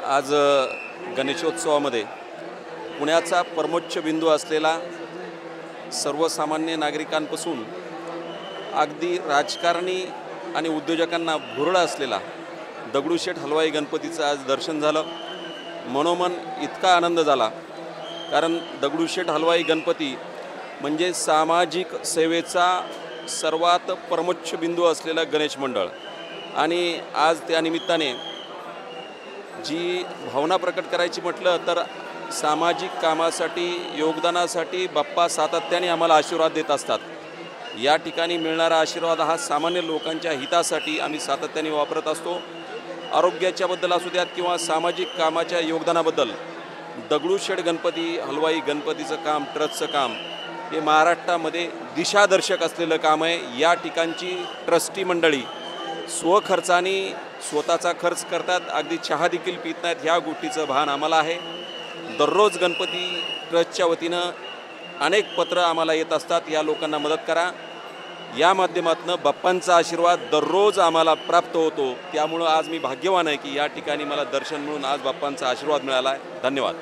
आज गणेशोत्सवामध्ये पुण्याचा परमोच्च बिंदू असलेला सर्वसामान्य नागरिकांपासून अगदी राजकारणी आणि उद्योजकांना भुरळा असलेला दगडूशेठ हलवाई गणपतीचं आज दर्शन झालं। मनोमन इतका आनंद झाला कारण दगडूशेठ हलवाई गणपती म्हणजे सामाजिक सेवेचा सर्वात परमोच्च बिंदू असलेला गणेश मंडळ आणि आज त्या निमित्ताने जी भावना प्रकट करायची म्हटलं तर सामाजिक कामासाठी योगदानासाठी बाप्पा सातत्याने आम्हाला आशीर्वाद देत असतात। या ठिकाणी मिळणारा आशीर्वाद हा सामान्य लोकांच्या हितासाठी आम्ही सातत्याने वापरत असतो। आरोग्याच्या बद्दल असू द्यात किंवा सामाजिक कामाच्या योगदानाबद्दल दगडूशेठ गणपती हलवाई गणपतीचं काम ट्रस्टचं काम हे महाराष्ट्रामध्ये दिशादर्शक असलेलं काम आहे। या ठिकाणची ट्रस्टी मंडळी स्वखर्चाने स्वतःचा खर्च करतात, अगदी चहा देखील पित नाहीत। ह्या गोष्टीचं भान आम्हाला आहे। दररोज गणपती ट्रस्टच्या वतीनं अनेक पत्र आम्हाला येत असतात, या लोकांना मदत करा। या माध्यमातून बाप्पांचा आशीर्वाद दररोज आम्हाला प्राप्त होतो। त्यामुळे आज मी भाग्यवान आहे की या ठिकाणी मला दर्शन मिळून आज बाप्पांचा आशीर्वाद मिळाला आहे। धन्यवाद।